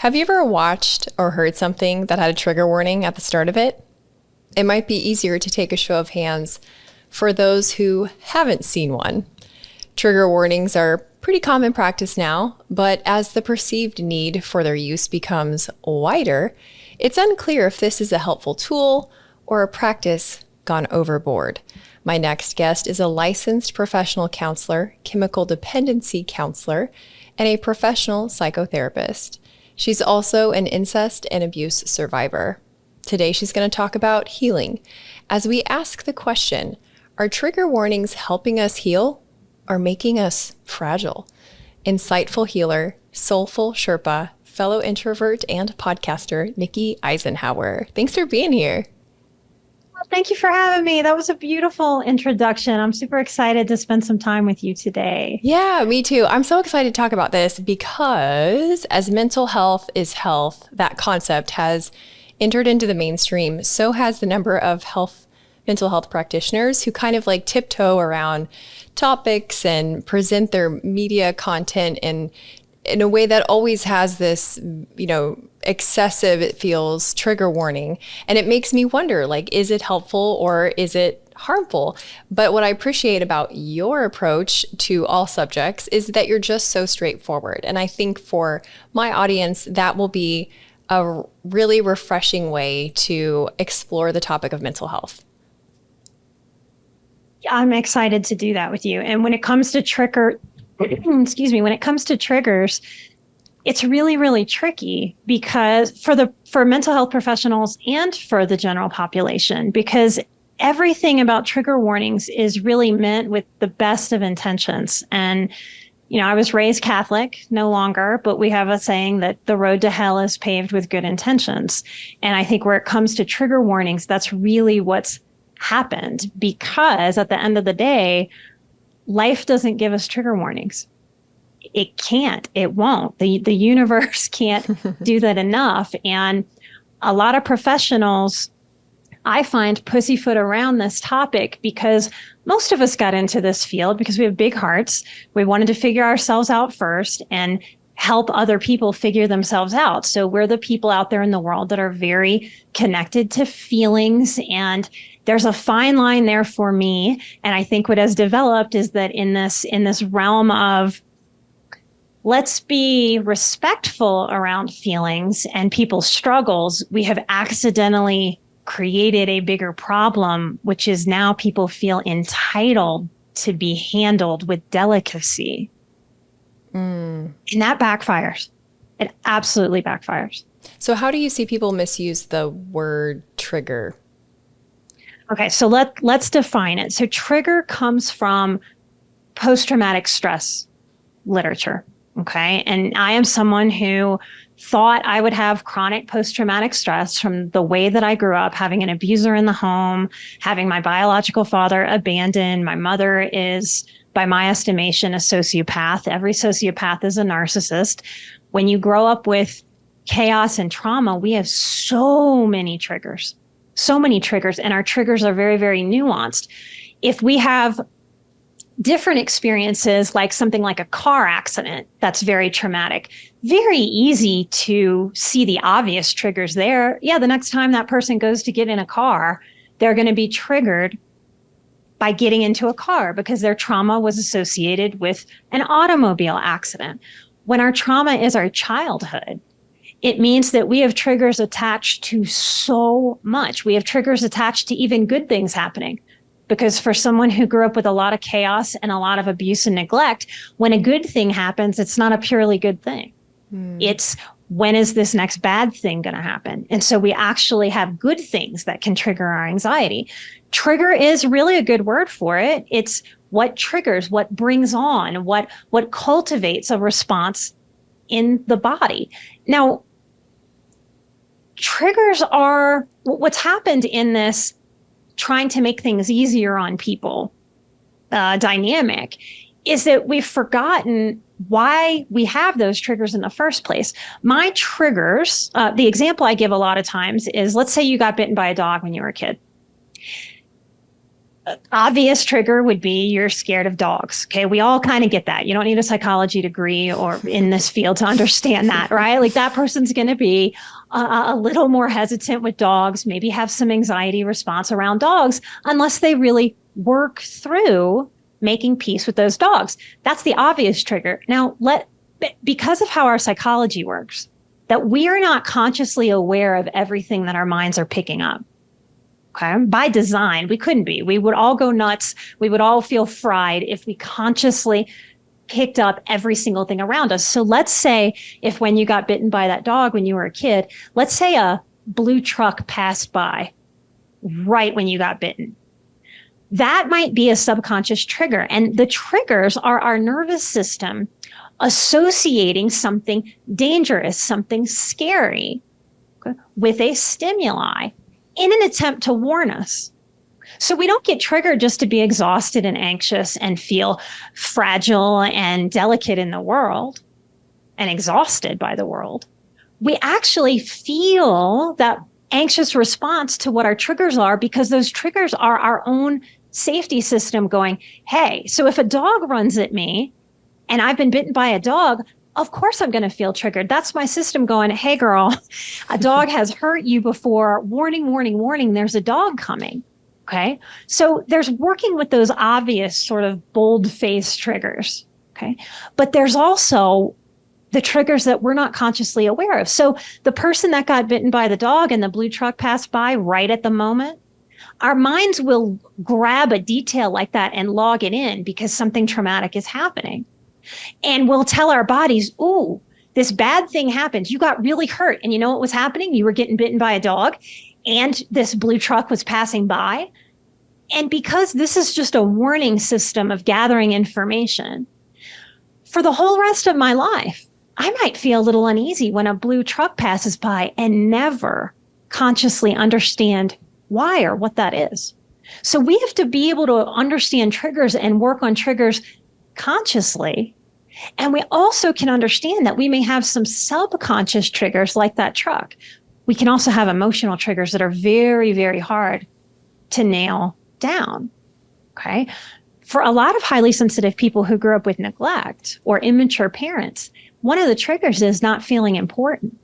Have you ever watched or heard something that had a trigger warning at the start of it? It might be easier to take a show of hands for those who haven't seen one. Trigger warnings are pretty common practice now, but as the perceived need for their use becomes wider, it's unclear if this is a helpful tool or a practice gone overboard. My next guest is a licensed professional counselor, chemical dependency counselor, and a professional psychotherapist. She's also an incest and abuse survivor. Today, she's going to talk about healing as we ask the question, are trigger warnings helping us heal or making us fragile? Insightful healer, soulful Sherpa, fellow introvert, and podcaster, Nikki Eisenhower. Thanks for being here. Well, thank you for having me. That was a beautiful introduction. I'm super excited to spend some time with you today. Yeah, me too. I'm so excited to talk about this because as mental health is health, that concept has entered into the mainstream. So has the number of mental health practitioners who kind of like tiptoe around topics and present their media content in a way that always has this, excessive, it feels, trigger warning. And it makes me wonder, is it helpful or is it harmful? But what I appreciate about your approach to all subjects is that you're just so straightforward. And I think for my audience, that will be a really refreshing way to explore the topic of mental health. I'm excited to do that with you. And when it comes to when it comes to triggers, it's really, really tricky because for mental health professionals and for the general population, because everything about trigger warnings is really meant with the best of intentions. And I was raised Catholic, no longer, but we have a saying that the road to hell is paved with good intentions. And I think where it comes to trigger warnings, that's really what's happened, because at the end of the day, life doesn't give us trigger warnings. It can't. It won't. The universe can't do that enough. And a lot of professionals, I find, pussyfoot around this topic because most of us got into this field because we have big hearts. We wanted to figure ourselves out first and help other people figure themselves out. So we're the people out there in the world that are very connected to feelings, and there's a fine line there for me. And I think what has developed is that in this realm of let's be respectful around feelings and people's struggles, we have accidentally created a bigger problem, which is now people feel entitled to be handled with delicacy. And that backfires. It absolutely backfires. So how do you see people misuse the word trigger? Okay, so let's define it. So trigger comes from post-traumatic stress literature. Okay. And I am someone who thought I would have chronic post-traumatic stress from the way that I grew up, having an abuser in the home, having my biological father abandoned. My mother is, by my estimation, a sociopath. Every sociopath is a narcissist. When you grow up with chaos and trauma, we have so many triggers, and our triggers are very, very nuanced. If we have different experiences, like something like a car accident, that's very traumatic, very easy to see the obvious triggers there. Yeah, the next time that person goes to get in a car, they're going to be triggered by getting into a car because their trauma was associated with an automobile accident. When our trauma is our childhood, it means that we have triggers attached to so much. We have triggers attached to even good things happening. Because for someone who grew up with a lot of chaos and a lot of abuse and neglect, when a good thing happens, it's not a purely good thing. It's when is this next bad thing going to happen? And so we actually have good things that can trigger our anxiety. Trigger is really a good word for it. It's what triggers, what brings on, what cultivates a response in the body. Now, triggers are what's happened in this trying to make things easier on people dynamic is that we've forgotten why we have those triggers in the first place. My triggers, the example I give a lot of times is, let's say you got bitten by a dog when you were a kid. Obvious trigger would be you're scared of dogs. Okay. We all kind of get that. You don't need a psychology degree or in this field to understand that, right? Like that person's going to be a little more hesitant with dogs, maybe have some anxiety response around dogs, unless they really work through making peace with those dogs. That's the obvious trigger. Now, because of how our psychology works, that we are not consciously aware of everything that our minds are picking up. Okay. By design, we couldn't be. We would all go nuts. We would all feel fried if we consciously picked up every single thing around us. So let's say if when you got bitten by that dog when you were a kid, let's say a blue truck passed by right when you got bitten. That might be a subconscious trigger. And the triggers are our nervous system associating something dangerous, something scary, okay, with a stimuli in an attempt to warn us. So we don't get triggered just to be exhausted and anxious and feel fragile and delicate in the world and exhausted by the world. We actually feel that anxious response to what our triggers are because those triggers are our own safety system going, hey, so if a dog runs at me and I've been bitten by a dog, of course I'm going to feel triggered. That's my system going, hey, girl, a dog has hurt you before. Warning, warning, warning. There's a dog coming. Okay. So there's working with those obvious sort of bold-faced triggers. Okay. But there's also the triggers that we're not consciously aware of. So the person that got bitten by the dog and the blue truck passed by right at the moment, our minds will grab a detail like that and log it in because something traumatic is happening. And we'll tell our bodies, ooh, this bad thing happened. You got really hurt. And you know what was happening? You were getting bitten by a dog and this blue truck was passing by. And because this is just a warning system of gathering information, for the whole rest of my life, I might feel a little uneasy when a blue truck passes by and never consciously understand why or what that is. So we have to be able to understand triggers and work on triggers consciously. And we also can understand that we may have some subconscious triggers like that truck. We can also have emotional triggers that are very, very hard to nail down. Okay. For a lot of highly sensitive people who grew up with neglect or immature parents, one of the triggers is not feeling important.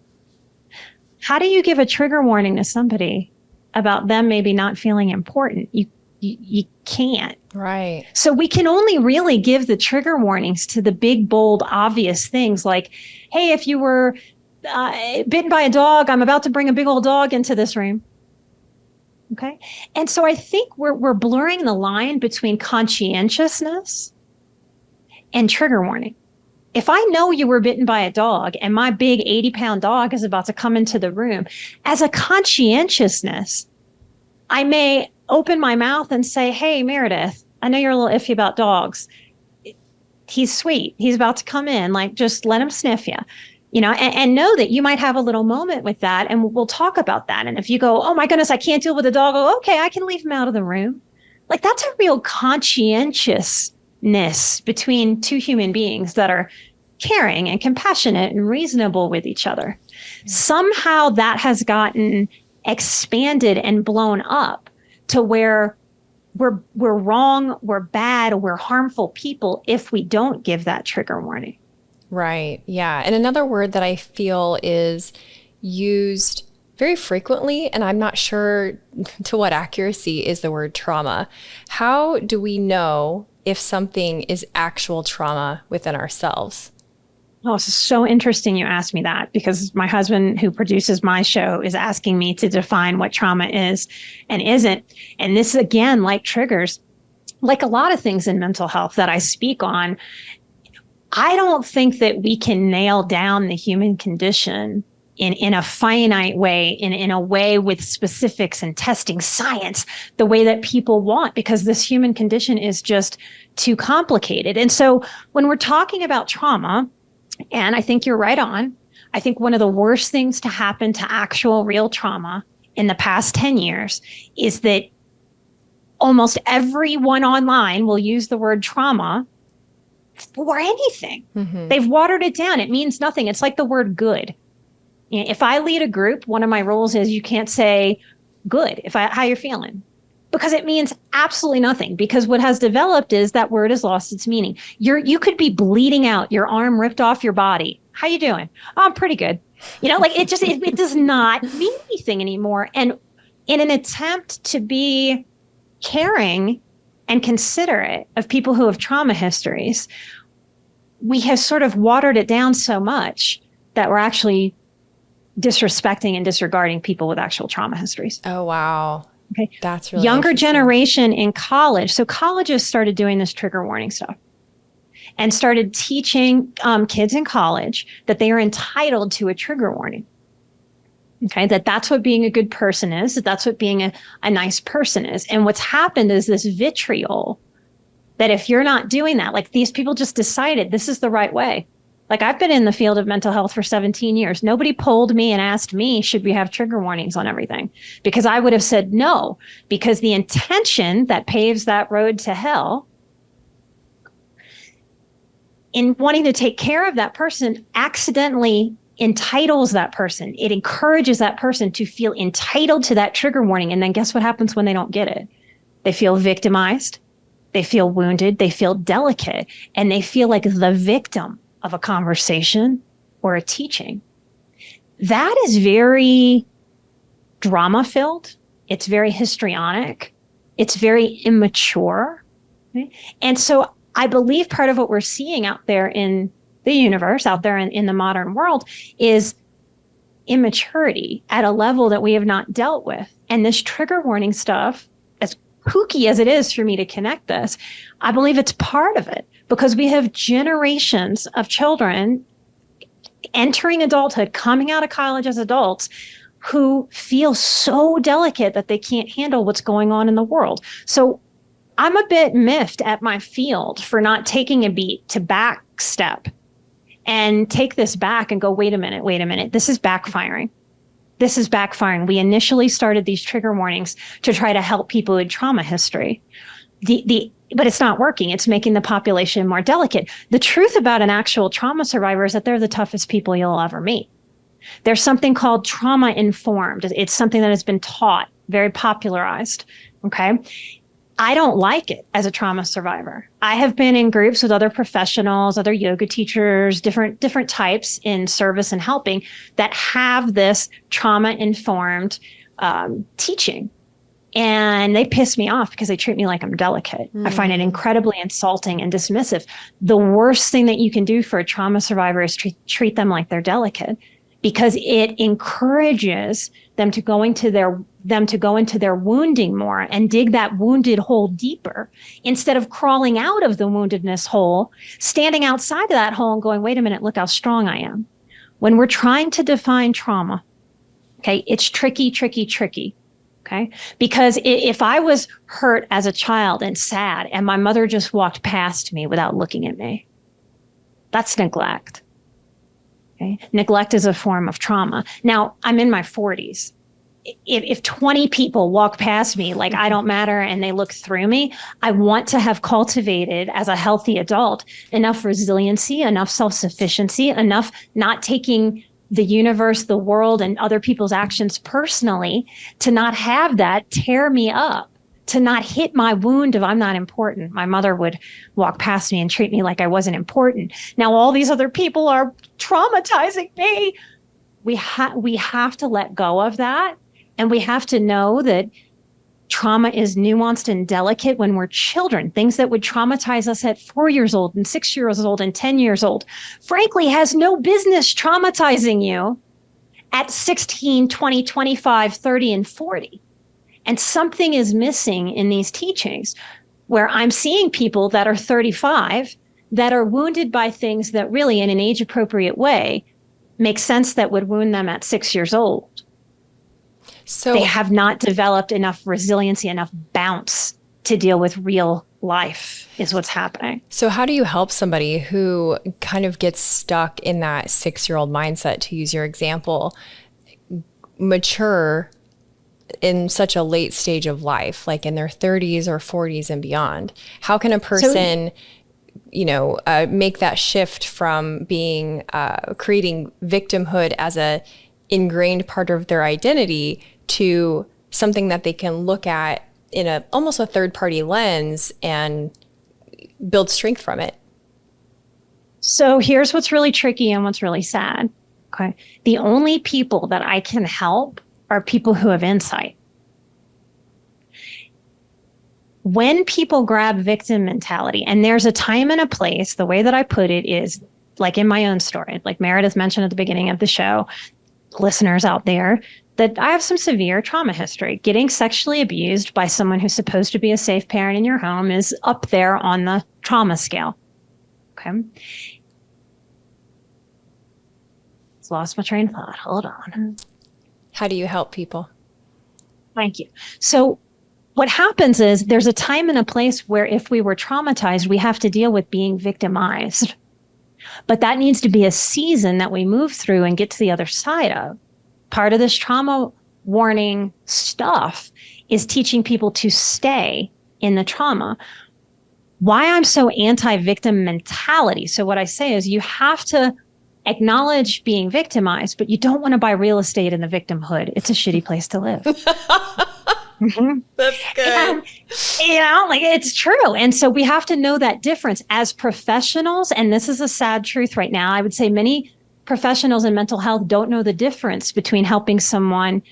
How do you give a trigger warning to somebody about them maybe not feeling important? You can't. Right. So we can only really give the trigger warnings to the big, bold, obvious things like, hey, if you were bitten by a dog, I'm about to bring a big old dog into this room. Okay. And so I think we're blurring the line between conscientiousness and trigger warning. If I know you were bitten by a dog and my big 80-pound dog is about to come into the room, as a conscientiousness, I may open my mouth and say, hey, Meredith, I know you're a little iffy about dogs. He's sweet. He's about to come in. Like, just let him sniff you, and know that you might have a little moment with that. And we'll talk about that. And if you go, oh my goodness, I can't deal with a dog. Oh, okay, I can leave him out of the room. Like, that's a real conscientiousness between two human beings that are caring and compassionate and reasonable with each other. Somehow that has gotten expanded and blown up to where we're wrong, we're bad, we're harmful people if we don't give that trigger warning. Right. Yeah. And another word that I feel is used very frequently, and I'm not sure to what accuracy, is the word trauma. How do we know if something is actual trauma within ourselves? Oh, it's so interesting you asked me that, because my husband, who produces my show, is asking me to define what trauma is and isn't. And this, again, like triggers, like a lot of things in mental health that I speak on, I don't think that we can nail down the human condition in a finite way, in a way with specifics and testing science, the way that people want, because this human condition is just too complicated. And so when we're talking about trauma, and I think you're right on, I think one of the worst things to happen to actual real trauma in the past 10 years is that almost everyone online will use the word trauma for anything. Mm-hmm. They've watered it down. It means nothing. It's like the word good. If I lead a group, one of my rules is you can't say good how you're feeling, because it means absolutely nothing. Because what has developed is that word has lost its meaning. You could be bleeding out, your arm ripped off your body. How you doing? Oh, I'm pretty good. Like it does not mean anything anymore. And in an attempt to be caring and considerate of people who have trauma histories, we have sort of watered it down so much that we're actually disrespecting and disregarding people with actual trauma histories. Oh, wow. Okay. That's really younger generation in college. So colleges started doing this trigger warning stuff and started teaching kids in college that they are entitled to a trigger warning. Okay, that's what being a good person is, that's what being a nice person is. And what's happened is this vitriol that if you're not doing that, like these people just decided this is the right way. Like I've been in the field of mental health for 17 years. Nobody polled me and asked me, should we have trigger warnings on everything? Because I would have said no, because the intention that paves that road to hell in wanting to take care of that person accidentally entitles that person. It encourages that person to feel entitled to that trigger warning. And then guess what happens when they don't get it? They feel victimized. They feel wounded. They feel delicate. And they feel like the victim of a conversation or a teaching. That is very drama filled. It's very histrionic. It's very immature. Okay? And so I believe part of what we're seeing out there in the universe, out there in the modern world, is immaturity at a level that we have not dealt with. And this trigger warning stuff, as kooky as it is for me to connect this, I believe it's part of it, because we have generations of children entering adulthood, coming out of college as adults, who feel so delicate that they can't handle what's going on in the world. So I'm a bit miffed at my field for not taking a beat to back step and take this back and go, wait a minute, this is backfiring. This is backfiring. We initially started these trigger warnings to try to help people with trauma history. But it's not working. It's making the population more delicate. The truth about an actual trauma survivor is that they're the toughest people you'll ever meet. There's something called trauma informed. It's something that has been taught, very popularized. Okay. I don't like it as a trauma survivor. I have been in groups with other professionals, other yoga teachers, different types in service and helping that have this trauma informed teaching. And they piss me off because they treat me like I'm delicate. I find it incredibly insulting and dismissive. The worst thing that you can do for a trauma survivor is treat them like they're delicate, because it encourages them to go into their wounding more and dig that wounded hole deeper, instead of crawling out of the woundedness hole, standing outside of that hole and going, wait a minute, look how strong I am. When we're trying to define trauma, okay, it's tricky. Okay. Because if I was hurt as a child and sad and my mother just walked past me without looking at me, that's neglect. Okay. Neglect is a form of trauma. Now, I'm in my 40s. If 20 people walk past me like I don't matter and they look through me, I want to have cultivated as a healthy adult enough resiliency, enough self-sufficiency, enough not taking the universe, the world, and other people's actions personally, to not have that tear me up, to not hit my wound of I'm not important. My mother would walk past me and treat me like I wasn't important. Now all these other people are traumatizing me. We have to let go of that. And we have to know that trauma is nuanced and delicate when we're children. Things that would traumatize us at 4 years old and 6 years old and 10 years old, frankly, has no business traumatizing you at 16, 20, 25, 30, and 40. And something is missing in these teachings, where I'm seeing people that are 35 that are wounded by things that really, in an age-appropriate way, make sense that would wound them at 6 years old. So they have not developed enough resiliency, enough bounce to deal with real life is what's happening. So how do you help somebody who kind of gets stuck in that 6-year-old mindset, to use your example, mature in such a late stage of life, like in their 30s or 40s and beyond? How can a person, make that shift from being creating victimhood as a ingrained part of their identity to something that they can look at in a almost a third party lens and build strength from it. So here's what's really tricky and what's really sad. Okay. The only people that I can help are people who have insight. When people grab victim mentality, and there's a time and a place, the way that I put it is like in my own story, like Meredith mentioned at the beginning of the show, listeners out there, that I have some severe trauma history. Getting sexually abused by someone who's supposed to be a safe parent in your home is up there on the trauma scale. Okay. Just lost my train of thought. Hold on. How do you help people? Thank you. So what happens is there's a time and a place where if we were traumatized, we have to deal with being victimized. But that needs to be a season that we move through and get to the other side of. Part of this trauma warning stuff is teaching people to stay in the trauma. Why I'm so anti-victim mentality. So what I say is you have to acknowledge being victimized, but you don't want to buy real estate in the victimhood. It's a shitty place to live. Mm-hmm. That's good. And, like it's true. And so we have to know that difference as professionals. And this is a sad truth right now. I would say many professionals in mental health don't know the difference between helping someone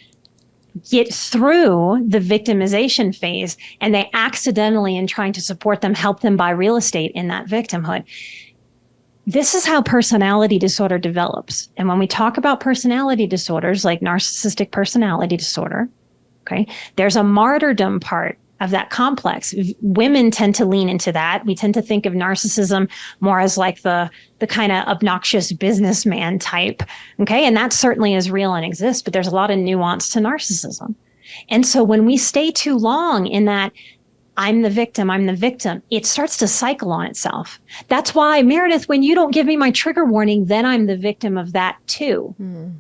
get through the victimization phase and they accidentally, in trying to support them, help them buy real estate in that victimhood. This is how personality disorder develops. And when we talk about personality disorders like narcissistic personality disorder, okay, there's a martyrdom part of that complex. Women tend to lean into that. We tend to think of narcissism more as like the kind of obnoxious businessman type. Okay. And that certainly is real and exists, but there's a lot of nuance to narcissism. And so when we stay too long in that, I'm the victim, it starts to cycle on itself. That's why, Meredith, when you don't give me my trigger warning, then I'm the victim of that too. Mm.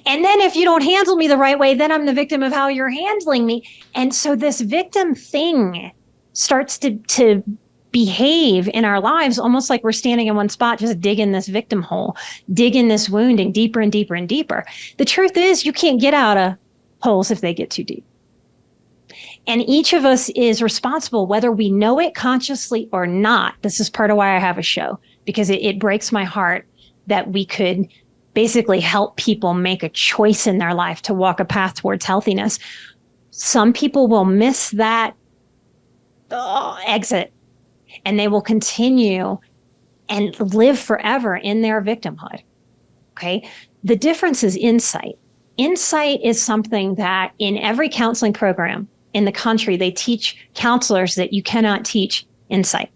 And then if you don't handle me the right way, then I'm the victim of how you're handling me. And so this victim thing starts to behave in our lives almost like we're standing in one spot, just digging this victim hole, digging this wounding deeper and deeper and deeper. The truth is you can't get out of holes if they get too deep. And each of us is responsible, whether we know it consciously or not. This is part of why I have a show, because it breaks my heart that we could basically help people make a choice in their life to walk a path towards healthiness. Some people will miss that exit and they will continue and live forever in their victimhood. Okay. The difference is insight. Insight is something that in every counseling program in the country, they teach counselors that you cannot teach insight.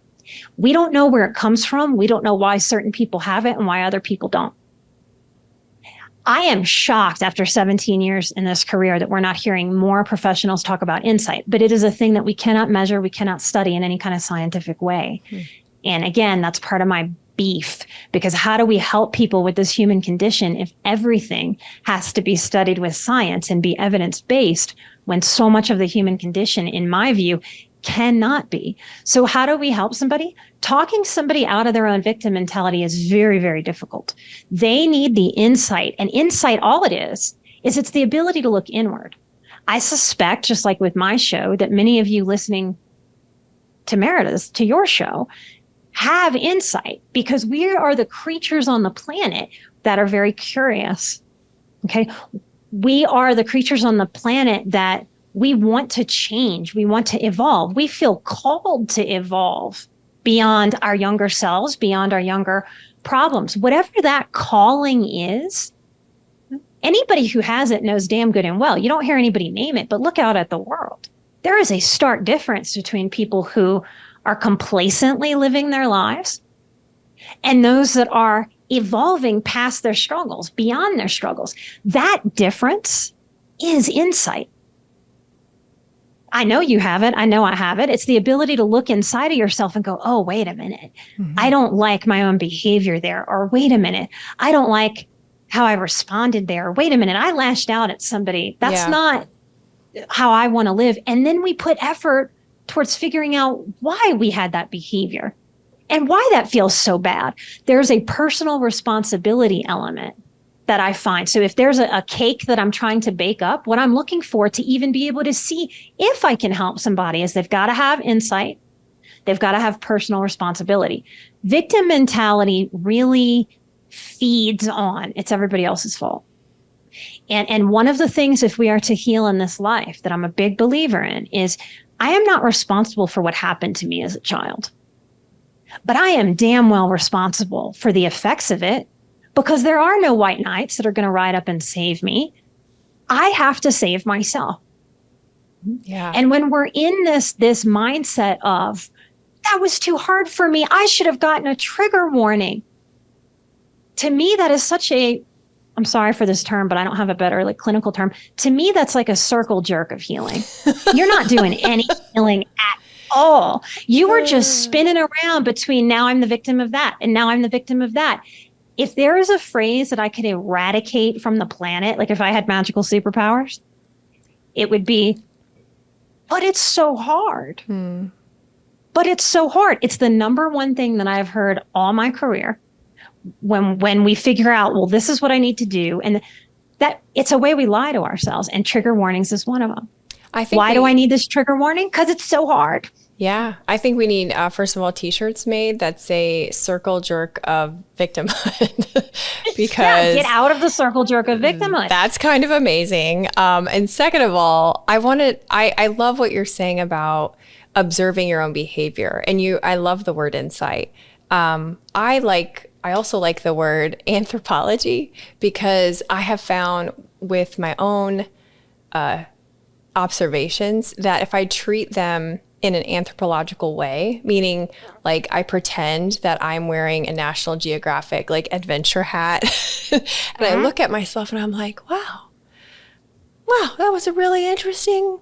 We don't know where it comes from. We don't know why certain people have it and why other people don't. I am shocked after 17 years in this career that we're not hearing more professionals talk about insight, but it is a thing that we cannot measure, we cannot study in any kind of scientific way. And again, that's part of my beef, because how do we help people with this human condition if everything has to be studied with science and be evidence-based when so much of the human condition, in my view, cannot be? So how do we help somebody? Talking somebody out of their own victim mentality is very, very difficult. They need the insight. And insight, all it is it's the ability to look inward. I suspect, just like with my show, that many of you listening to Meredith, to your show, have insight, because we are the creatures on the planet that are very curious. Okay. We are the creatures on the planet that we want to change. We want to evolve. We feel called to evolve beyond our younger selves, beyond our younger problems. Whatever that calling is, anybody who has it knows damn good and well. You don't hear anybody name it, but look out at the world. There is a stark difference between people who are complacently living their lives and those that are evolving past their struggles, beyond their struggles. That difference is insight. I know you have it. I know I have it. It's the ability to look inside of yourself and go, oh, wait a minute. Mm-hmm. I don't like my own behavior there. Or wait a minute. I don't like how I responded there. Or wait a minute. I lashed out at somebody. That's not how I want to live. And then we put effort towards figuring out why we had that behavior and why that feels so bad. There's a personal responsibility element that I find. So if there's a cake that I'm trying to bake up, what I'm looking for to even be able to see if I can help somebody is they've got to have insight. They've got to have personal responsibility. Victim mentality really feeds on it's everybody else's fault. And one of the things, if we are to heal in this life, that I'm a big believer in is I am not responsible for what happened to me as a child, but I am damn well responsible for the effects of it, because there are no white knights that are going to ride up and save me. I have to save myself. Yeah. And when we're in this mindset of, that was too hard for me, I should have gotten a trigger warning. To me, that is such a, I'm sorry for this term, but I don't have a better like clinical term. To me, that's like a circle jerk of healing. You're not doing any healing at all. You were just spinning around between now I'm the victim of that and now I'm the victim of that. If there is a phrase that I could eradicate from the planet, like if I had magical superpowers, it would be, but it's so hard. But it's so hard. It's the number one thing that I've heard all my career. When we figure out, well, this is what I need to do. And that it's a way we lie to ourselves. And trigger warnings is one of them. Why do I need this trigger warning? Because it's so hard. Yeah. I think we need, first of all, t-shirts made that say circle jerk of victimhood. Because get out of the circle jerk of victimhood. That's kind of amazing. And second of all, I love what you're saying about observing your own behavior. And I love the word insight. I also like the word anthropology, because I have found with my own observations that if I treat them in an anthropological way, meaning like I pretend that I'm wearing a National Geographic like adventure hat and I look at myself and I'm like, wow, that was a really interesting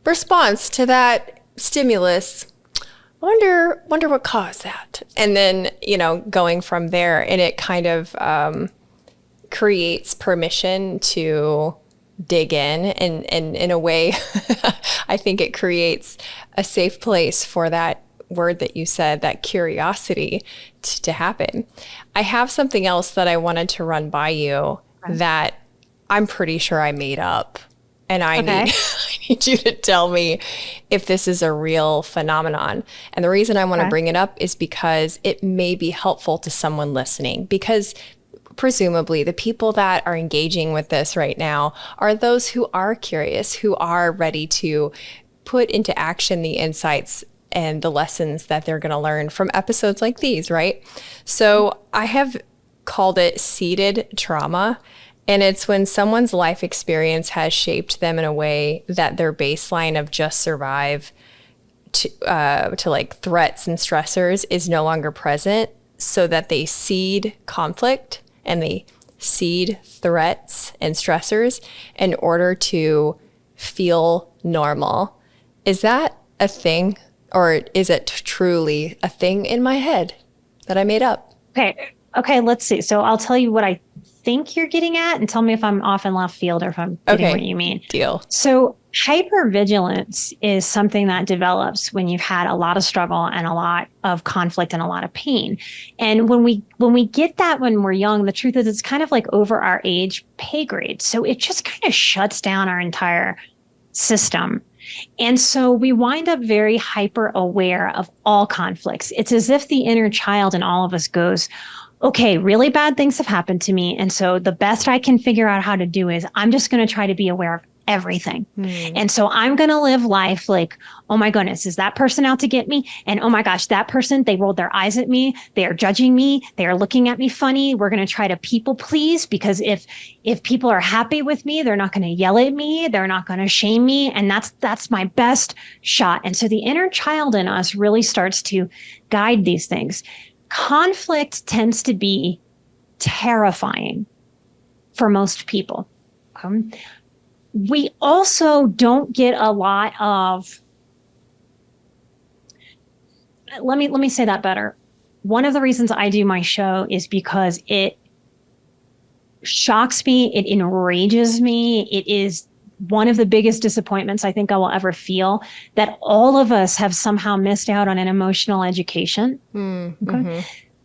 response to that stimulus. Wonder what caused that. And then, going from there, and it kind of creates permission to dig in. And in a way, I think it creates a safe place for that word that you said, that curiosity to happen. I have something else that I wanted to run by you that I'm pretty sure I made up. And I need you to tell me if this is a real phenomenon. And the reason I want to bring it up is because it may be helpful to someone listening, because presumably the people that are engaging with this right now are those who are curious, who are ready to put into action the insights and the lessons that they're going to learn from episodes like these, right? So I have called it seeded trauma. And it's when someone's life experience has shaped them in a way that their baseline of just survive to like threats and stressors is no longer present, so that they seed conflict and they seed threats and stressors in order to feel normal. Is that a thing, or is it truly a thing in my head that I made up? Okay, let's see. So I'll tell you what I think you're getting at and tell me if I'm off in left field or if I'm getting what you mean. Deal. So hypervigilance is something that develops when you've had a lot of struggle and a lot of conflict and a lot of pain. And when we get that when we're young, the truth is it's kind of like over our age pay grade. So it just kind of shuts down our entire system. And so we wind up very hyper aware of all conflicts. It's as if the inner child in all of us goes, okay, really bad things have happened to me. And so the best I can figure out how to do is I'm just going to try to be aware of everything. And so I'm going to live life like, oh my goodness, is that person out to get me? And oh my gosh, that person, they rolled their eyes at me. They are judging me. They are looking at me funny. We're going to try to people please, because if people are happy with me, they're not going to yell at me. They're not going to shame me. And that's my best shot. And so the inner child in us really starts to guide these things. Conflict tends to be terrifying for most people. We also don't get a lot of, let me say that better. One of the reasons I do my show is because it shocks me. It enrages me. It is one of the biggest disappointments I think I will ever feel, that all of us have somehow missed out on an emotional education.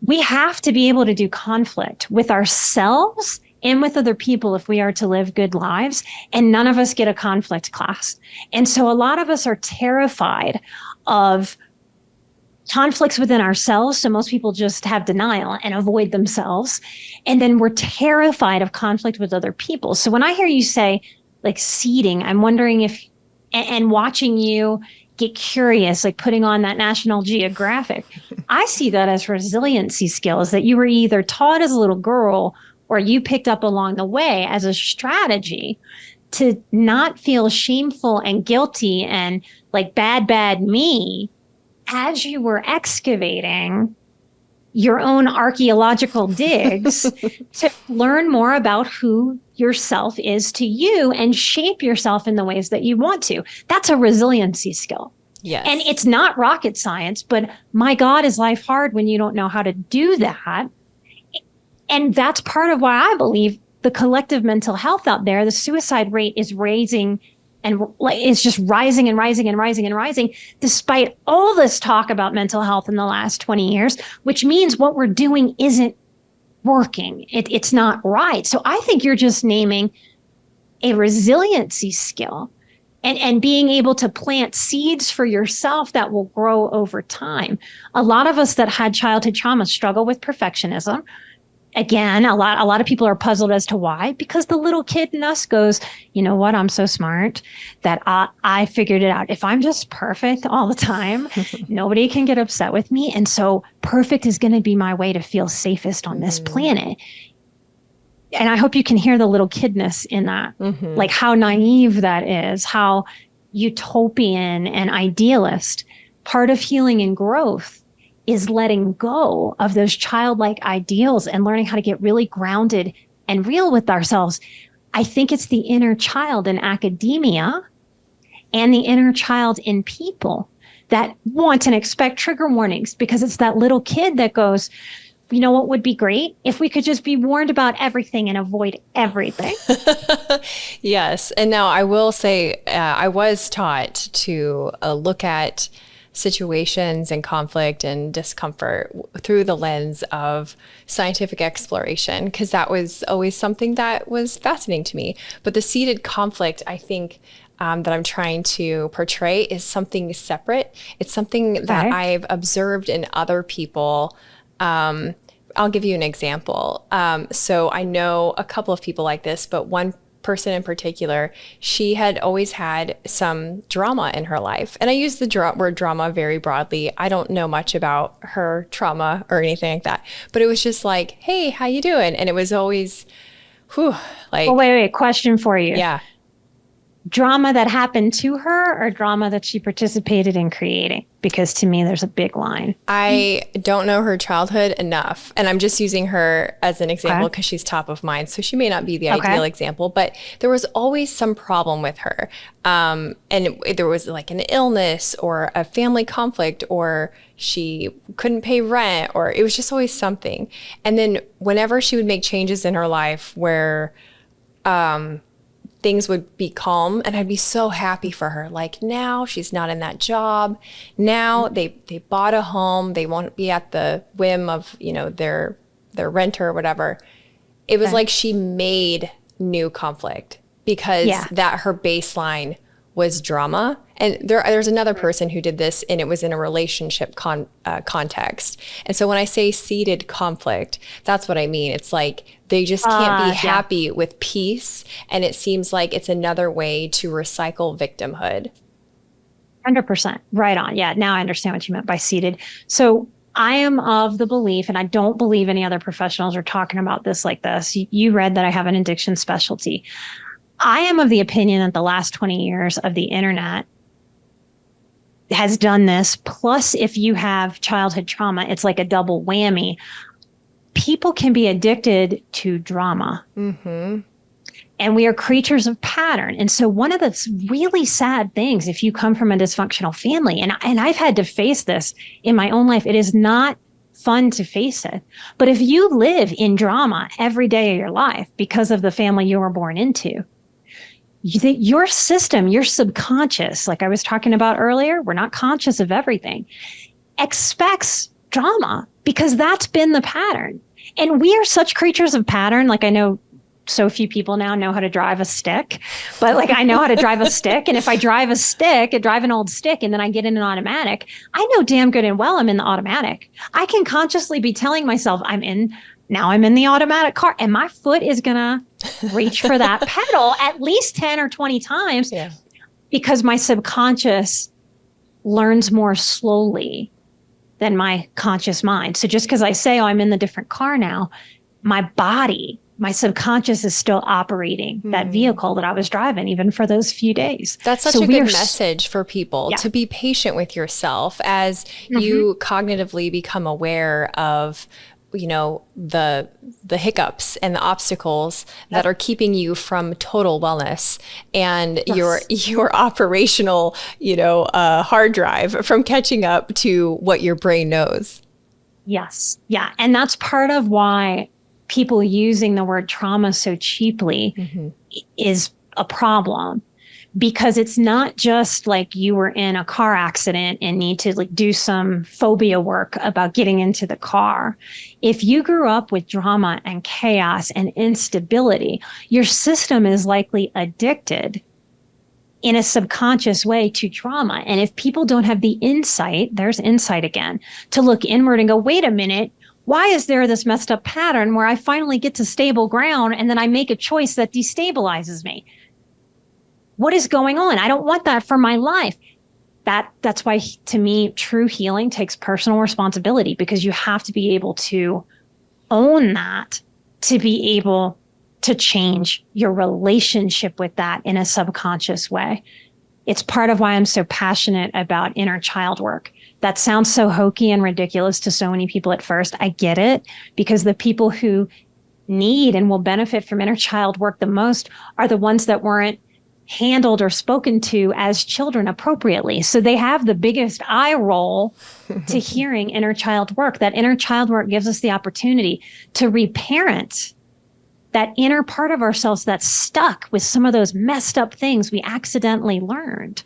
We have to be able to do conflict with ourselves and with other people if we are to live good lives. And none of us get a conflict class. And so a lot of us are terrified of conflicts within ourselves. So most people just have denial and avoid themselves. And then we're terrified of conflict with other people. So when I hear you say like seeding, I'm wondering if, and watching you get curious, like putting on that National Geographic, I see that as resiliency skills that you were either taught as a little girl or you picked up along the way as a strategy to not feel shameful and guilty and like bad me as you were excavating your own archaeological digs to learn more about who yourself is to you and shape yourself in the ways that you want to. That's a resiliency skill. Yes. And it's not rocket science, but my God, is life hard when you don't know how to do that? And that's part of why I believe the collective mental health out there, the suicide rate is raising and it's just rising and rising and rising and rising, despite all this talk about mental health in the last 20 years, which means what we're doing isn't working. It's not right. So I think you're just naming a resiliency skill and being able to plant seeds for yourself that will grow over time. A lot of us that had childhood trauma struggle with perfectionism. Again, a lot of people are puzzled as to why, because the little kid in us goes, you know what, I'm so smart that I figured it out. If I'm just perfect all the time, nobody can get upset with me. And so perfect is going to be my way to feel safest on this planet. And I hope you can hear the little kidness in that, like how naive that is, how utopian and idealist. Part of healing and growth is letting go of those childlike ideals and learning how to get really grounded and real with ourselves. I think it's the inner child in academia and the inner child in people that want and expect trigger warnings, because it's that little kid that goes, you know what would be great? If we could just be warned about everything and avoid everything. Yes. And now I will say, I was taught to look at situations and conflict and discomfort through the lens of scientific exploration, because that was always something that was fascinating to me. But the seated conflict, I think, that I'm trying to portray is something separate. It's something that I've observed in other people. I'll give you an example. So I know a couple of people like this, but one person in particular, she had always had some drama in her life. And I use the word drama very broadly. I don't know much about her trauma or anything like that, but it was just like, hey, how you doing? And it was always, like. Well, wait, question for you. Yeah. Drama that happened to her or drama that she participated in creating? Because to me, there's a big line. I don't know her childhood enough. And I'm just using her as an example because she's top of mind. So she may not be the ideal example, but there was always some problem with her. And there was like an illness or a family conflict, or she couldn't pay rent, or it was just always something. And then whenever she would make changes in her life where, things would be calm, and I'd be so happy for her. Like, now she's not in that job. Now they bought a home. They won't be at the whim of, their renter or whatever. It was like she made new conflict because that her baseline was drama. And there's another person who did this, and it was in a relationship context. And so when I say seeded conflict, that's what I mean. It's like they just can't be happy with peace. And it seems like it's another way to recycle victimhood. 100%. Right on. Yeah. Now I understand what you meant by seeded. So I am of the belief, and I don't believe any other professionals are talking about this like this. You read that I have an addiction specialty. I am of the opinion that the last 20 years of the internet has done this. Plus, if you have childhood trauma, it's like a double whammy. People can be addicted to drama. And we are creatures of pattern. And so one of the really sad things, if you come from a dysfunctional family, and I've had to face this in my own life, it is not fun to face it. But if you live in drama every day of your life because of the family you were born into, your system, your subconscious, like I was talking about earlier, we're not conscious of everything, expects drama because that's been the pattern. And we are such creatures of pattern. Like I know so few people now know how to drive a stick, but like I know how to drive a stick. And if I drive an old stick, and then I get in an automatic, I know damn good and well I'm in the automatic. I can consciously be telling myself I'm in the automatic car, and my foot is going to reach for that pedal at least 10 or 20 times because my subconscious learns more slowly than my conscious mind. So just because I say, oh, I'm in the different car now, my body, my subconscious is still operating that vehicle that I was driving, even for those few days. That's such a good message for people to be patient with yourself as you cognitively become aware of, you know, the hiccups and the obstacles that are keeping you from total wellness, and your operational, you know, hard drive from catching up to what your brain knows. Yes. Yeah. And that's part of why people using the word trauma so cheaply is a problem, because it's not just like you were in a car accident and need to like do some phobia work about getting into the car. If you grew up with drama and chaos and instability, your system is likely addicted in a subconscious way to trauma. And if people don't have the insight, there's insight again, to look inward and go, wait a minute, why is there this messed up pattern where I finally get to stable ground and then I make a choice that destabilizes me? What is going on? I don't want that for my life. That's why, to me, true healing takes personal responsibility, because you have to be able to own that to be able to change your relationship with that in a subconscious way. It's part of why I'm so passionate about inner child work. That sounds so hokey and ridiculous to so many people at first. I get it, because the people who need and will benefit from inner child work the most are the ones that weren't handled or spoken to as children appropriately. So they have the biggest eye roll to hearing inner child work. That inner child work gives us the opportunity to reparent that inner part of ourselves that's stuck with some of those messed up things we accidentally learned.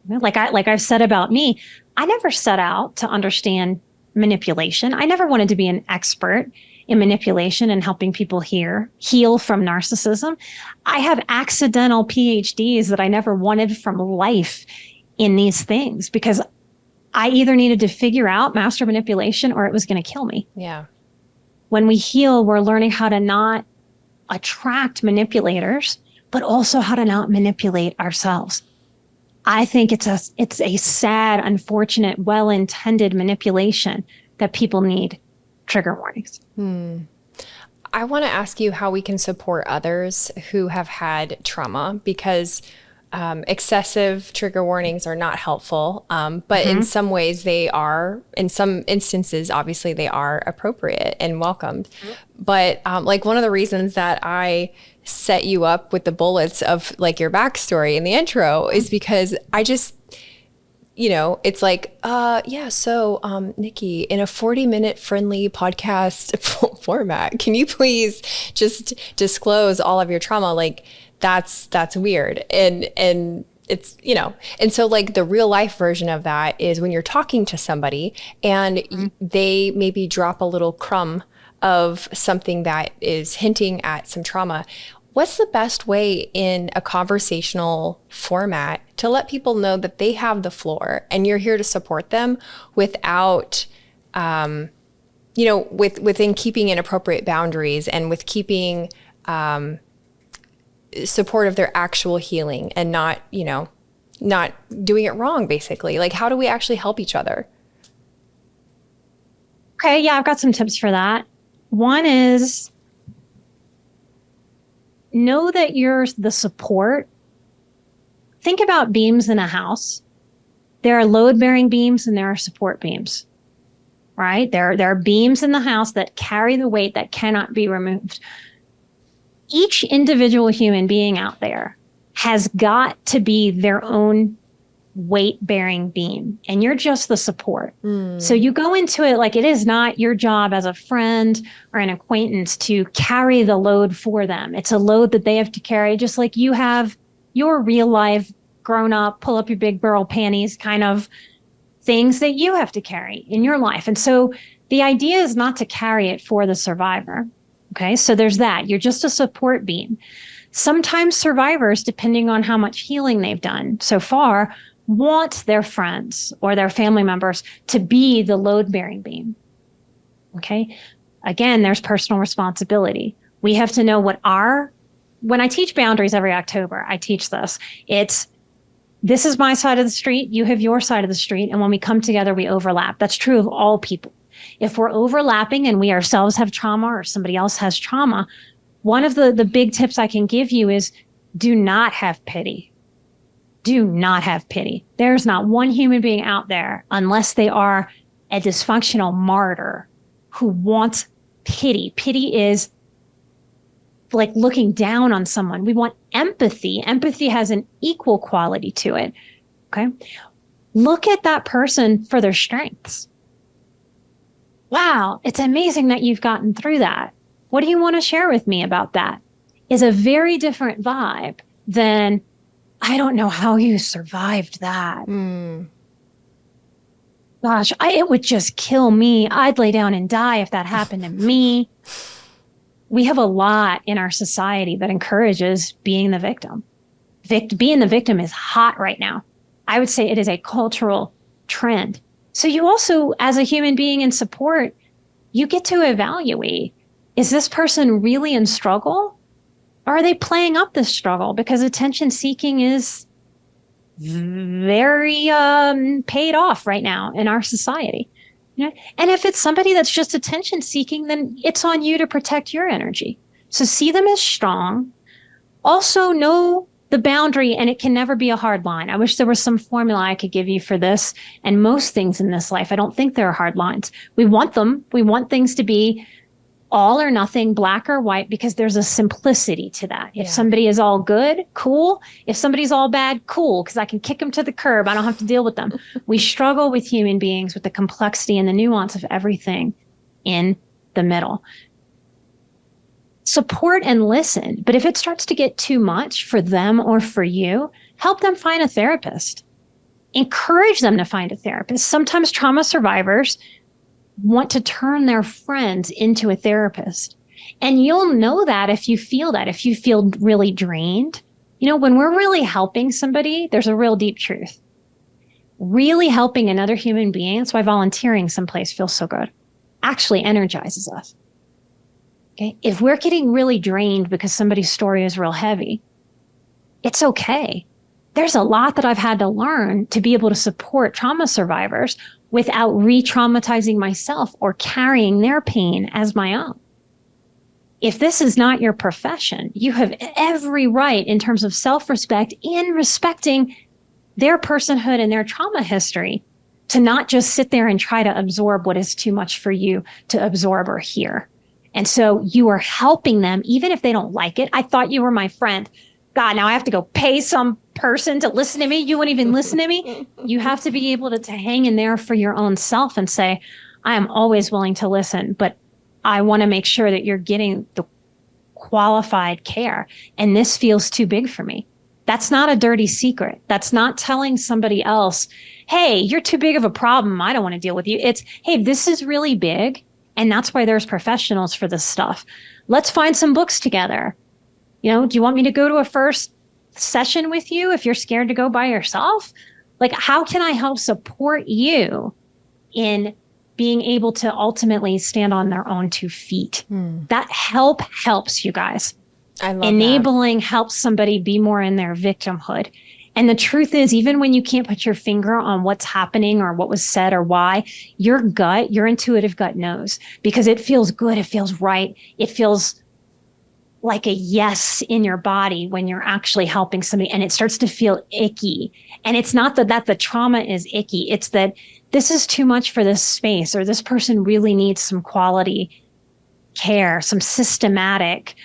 Like I've said about me, I never set out to understand manipulation. I never wanted to be an expert in manipulation and helping people heal from narcissism. I have accidental PhDs that I never wanted from life in these things, because I either needed to figure out master manipulation or it was going to kill me. Yeah. When we heal, we're learning how to not attract manipulators, but also how to not manipulate ourselves. I think it's a sad, unfortunate, well-intended manipulation that people need trigger warnings. I want to ask you how we can support others who have had trauma, because excessive trigger warnings are not helpful. But in some ways they are, in some instances, obviously they are appropriate and welcomed. But like one of the reasons that I set you up with the bullets of like your backstory in the intro is because I just, you know, it's like, so Nikki, in a 40-minute friendly podcast format, can you please just disclose all of your trauma? Like that's weird. And it's, you know, and so like the real life version of that is when you're talking to somebody and they maybe drop a little crumb of something that is hinting at some trauma. What's the best way in a conversational format to let people know that they have the floor and you're here to support them without, within keeping inappropriate boundaries and with keeping support of their actual healing and not doing it wrong, basically? Like, how do we actually help each other? Okay, yeah, I've got some tips for that. One is, know that you're the support. Think about beams in a house. There are load-bearing beams and there are support beams, right? There are beams in the house that carry the weight that cannot be removed. Each individual human being out there has got to be their own weight-bearing beam, and you're just the support. So you go into it like it is not your job as a friend or an acquaintance to carry the load for them. It's a load that they have to carry, just like you have your real life grown up, pull up your big burl panties kind of things that you have to carry in your life. And so the idea is not to carry it for the survivor. Okay, so there's that. You're just a support beam. Sometimes survivors, depending on how much healing they've done so far, want their friends or their family members to be the load-bearing beam. Okay, again, there's personal responsibility. We have to know when I teach boundaries every October, I teach this. This is my side of the street, you have your side of the street, and when we come together, we overlap. That's true of all people. If we're overlapping and we ourselves have trauma or somebody else has trauma, one of the big tips I can give you is do not have pity. Do not have pity. There's not one human being out there, unless they are a dysfunctional martyr, who wants pity. Pity is like looking down on someone. We want empathy. Empathy has an equal quality to it. Okay. Look at that person for their strengths. Wow, it's amazing that you've gotten through that. What do you want to share with me about that? Is a very different vibe than, I don't know how you survived that. Gosh, it would just kill me. I'd lay down and die if that happened to me. We have a lot in our society that encourages being the victim. Being the victim is hot right now. I would say it is a cultural trend. So you also, as a human being in support, you get to evaluate, is this person really in struggle? Or are they playing up this struggle? Because attention seeking is very paid off right now in our society. You know? And if it's somebody that's just attention seeking, then it's on you to protect your energy. So see them as strong. Also know the boundary, and it can never be a hard line. I wish there was some formula I could give you for this and most things in this life. I don't think there are hard lines. We want them. We want things to be all or nothing, black or white, because there's a simplicity to that. If somebody is all good, cool. If somebody's all bad, cool, because I can kick them to the curb. I don't have to deal with them. We struggle with human beings with the complexity and the nuance of everything in the middle. Support and listen. But if it starts to get too much for them or for you, help them find a therapist. Encourage them to find a therapist. Sometimes trauma survivors want to turn their friends into a therapist. And you'll know that if you feel really drained. You know, when we're really helping somebody, there's a real deep truth. Really helping another human being, that's why volunteering someplace feels so good, actually energizes us. Okay. If we're getting really drained because somebody's story is real heavy, it's okay. There's a lot that I've had to learn to be able to support trauma survivors without re-traumatizing myself or carrying their pain as my own. If this is not your profession, you have every right in terms of self-respect in respecting their personhood and their trauma history to not just sit there and try to absorb what is too much for you to absorb or hear. And so you are helping them, even if they don't like it. I thought you were my friend. God, now I have to go pay some person to listen to me. You won't even listen to me. You have to be able to hang in there for your own self and say, I am always willing to listen, but I want to make sure that you're getting the qualified care. And this feels too big for me. That's not a dirty secret. That's not telling somebody else, hey, you're too big of a problem. I don't want to deal with you. It's, hey, this is really big. And that's why there's professionals for this stuff. Let's find some books together. You know, do you want me to go to a first session with you if you're scared to go by yourself? Like, how can I help support you in being able to ultimately stand on their own 2 feet? That helps you guys. I love Enabling helps somebody be more in their victimhood. And the truth is, even when you can't put your finger on what's happening or what was said or why, your gut, your intuitive gut knows, because it feels good. It feels right. It feels like a yes in your body when you're actually helping somebody, and it starts to feel icky. And it's not that the trauma is icky. It's that this is too much for this space, or this person really needs some quality care, some systematic,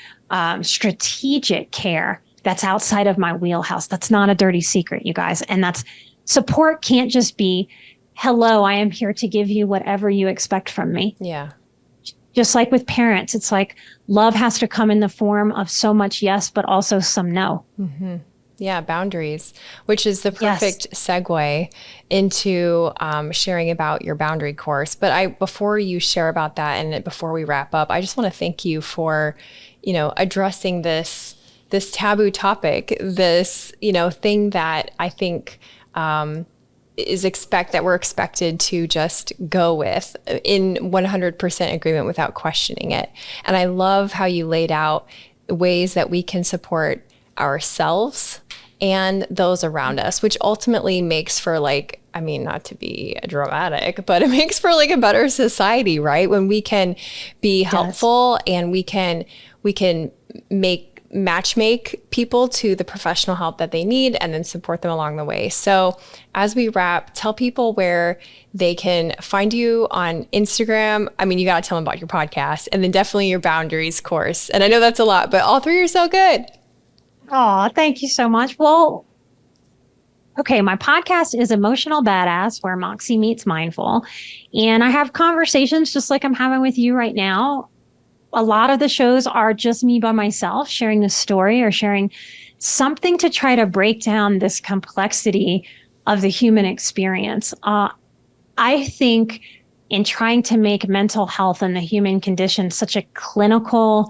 strategic care that's outside of my wheelhouse. That's not a dirty secret, you guys. And that's support can't just be, hello, I am here to give you whatever you expect from me. Yeah. Just like with parents, it's like love has to come in the form of so much yes, but also some no. Mm-hmm. Yeah, boundaries, which is the Yes. perfect segue into sharing about your boundary course. But before you share about that and before we wrap up, I just want to thank you for, addressing this taboo topic, this, thing that I think that we're expected to just go with in 100% agreement without questioning it. And I love how you laid out ways that we can support ourselves and those around us, which ultimately makes for not to be dramatic, but it makes for a better society, right? When we can be helpful and we can matchmake people to the professional help that they need and then support them along the way. So as we wrap, tell people where they can find you on Instagram. I mean, you got to tell them about your podcast and then definitely your boundaries course. And I know that's a lot, but all three are so good. Oh, thank you so much. Well, okay, my podcast is Emotional Badass, where Moxie meets mindful. And I have conversations just like I'm having with you right now. A lot of the shows are just me by myself sharing the story or sharing something to try to break down this complexity of the human experience. I think in trying to make mental health and the human condition such a clinical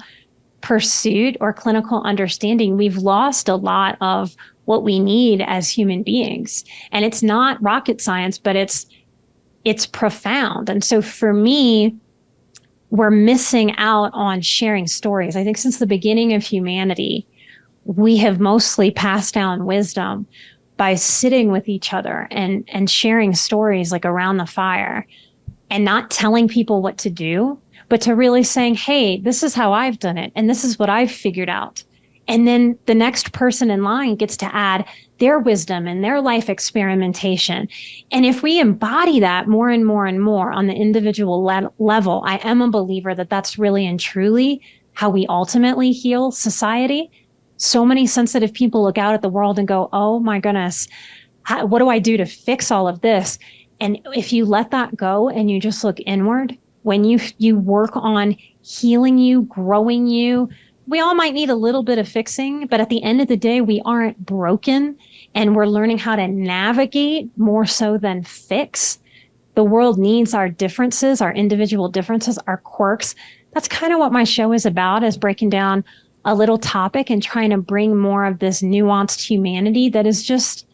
pursuit or clinical understanding, we've lost a lot of what we need as human beings. And it's not rocket science, but it's profound. And so for me, we're missing out on sharing stories. I think since the beginning of humanity, we have mostly passed down wisdom by sitting with each other and sharing stories like around the fire and not telling people what to do, but to really saying, hey, this is how I've done it. And this is what I've figured out. And then the next person in line gets to add their wisdom and their life experimentation. And if we embody that more and more and more on the individual level, I am a believer that that's really and truly how we ultimately heal society. So many sensitive people look out at the world and go, oh my goodness, what do I do to fix all of this? And if you let that go and you just look inward, when you work on healing you, growing you, we all might need a little bit of fixing, but at the end of the day, we aren't broken and we're learning how to navigate more so than fix. The world needs our differences, our individual differences, our quirks. That's kind of what my show is about, is breaking down a little topic and trying to bring more of this nuanced humanity that is just,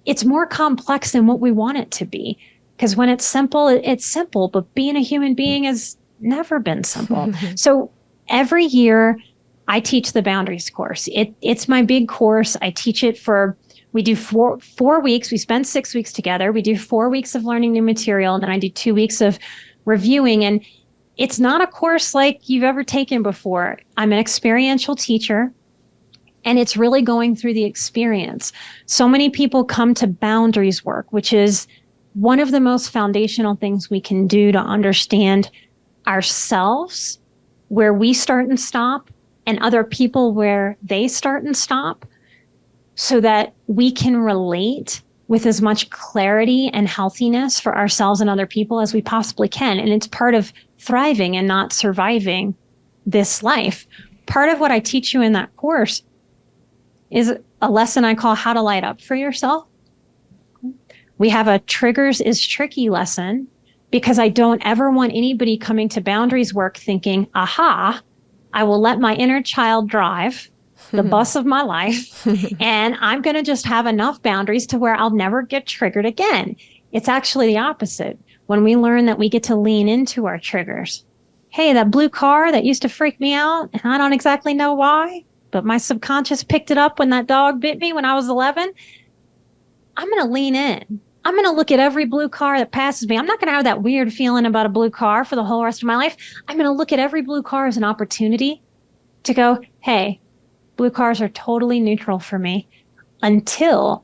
it's more complex than what we want it to be. Because when it's simple, but being a human being has never been simple. So every year I teach the boundaries course. It's my big course. I teach it we do four weeks. We spend 6 weeks together. We do 4 weeks of learning new material. And then I do 2 weeks of reviewing. And it's not a course like you've ever taken before. I'm an experiential teacher. And it's really going through the experience. So many people come to boundaries work, which is one of the most foundational things we can do to understand ourselves, where we start and stop, and other people where they start and stop, so that we can relate with as much clarity and healthiness for ourselves and other people as we possibly can. And it's part of thriving and not surviving this life. Part of what I teach you in that course is a lesson I call How to Light Up for Yourself. We have a triggers is tricky lesson, because I don't ever want anybody coming to boundaries work thinking, aha, I will let my inner child drive the bus of my life and I'm going to just have enough boundaries to where I'll never get triggered again. It's actually the opposite. When we learn that we get to lean into our triggers. Hey, that blue car that used to freak me out, and I don't exactly know why, but my subconscious picked it up when that dog bit me when I was 11. I'm going to lean in. I'm going to look at every blue car that passes me. I'm not going to have that weird feeling about a blue car for the whole rest of my life. I'm going to look at every blue car as an opportunity to go, hey, blue cars are totally neutral for me, until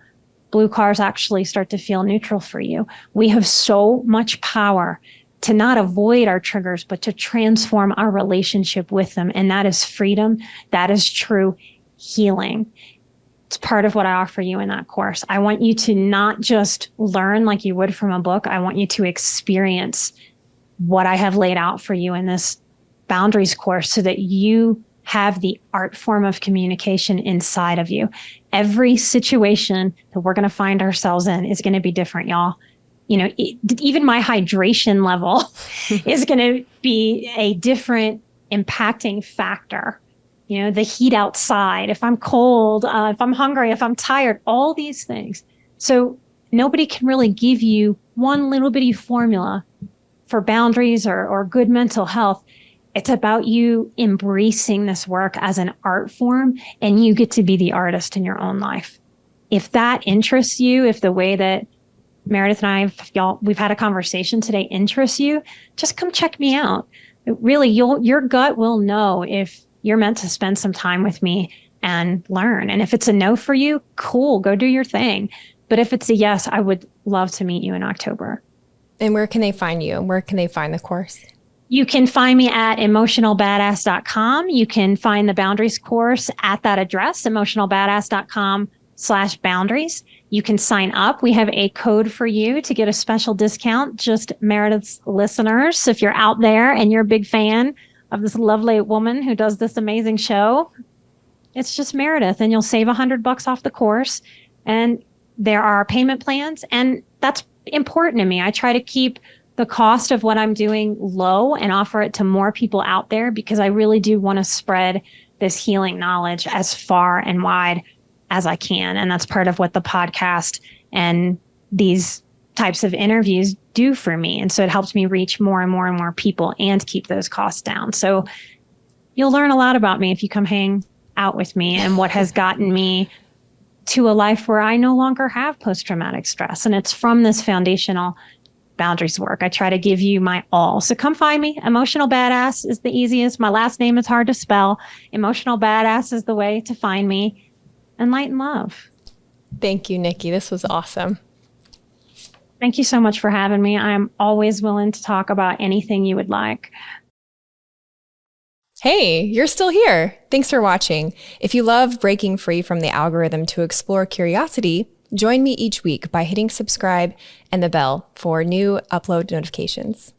blue cars actually start to feel neutral for you. We have so much power to not avoid our triggers, but to transform our relationship with them. And that is freedom. That is true healing. It's part of what I offer you in that course. I want you to not just learn like you would from a book. I want you to experience what I have laid out for you in this boundaries course, so that you have the art form of communication inside of you. Every situation that we're going to find ourselves in is going to be different, y'all. Even my hydration level is going to be a different impacting factor. The heat outside, if I'm cold, if I'm hungry, if I'm tired, all these things. So nobody can really give you one little bitty formula for boundaries or good mental health. It's about you embracing this work as an art form, and you get to be the artist in your own life. If that interests you, if the way that Meredith and we've had a conversation today interests you, just come check me out. Really, your gut will know if you're meant to spend some time with me and learn. And if it's a no for you, cool, go do your thing. But if it's a yes, I would love to meet you in October. And where can they find you? Where can they find the course? You can find me at emotionalbadass.com. You can find the boundaries course at that address, emotionalbadass.com/boundaries. You can sign up. We have a code for you to get a special discount, just Meredith's listeners. So if you're out there and you're a big fan of this lovely woman who does this amazing show, it's just Meredith, and you'll save $100 off the course. And there are payment plans, and that's important to me. I try to keep the cost of what I'm doing low and offer it to more people out there, because I really do want to spread this healing knowledge as far and wide as I can. And that's part of what the podcast and these types of interviews do for me. And so it helps me reach more and more and more people and keep those costs down. So you'll learn a lot about me if you come hang out with me, and what has gotten me to a life where I no longer have post-traumatic stress. And it's from this foundational boundaries work. I try to give you my all. So come find me. Emotional Badass is the easiest. My last name is hard to spell. Emotional Badass is the way to find me. And light and love. Thank you, Nikki. This was awesome. Thank you so much for having me. I'm always willing to talk about anything you would like. Hey, you're still here. Thanks for watching. If you love breaking free from the algorithm to explore curiosity, join me each week by hitting subscribe and the bell for new upload notifications.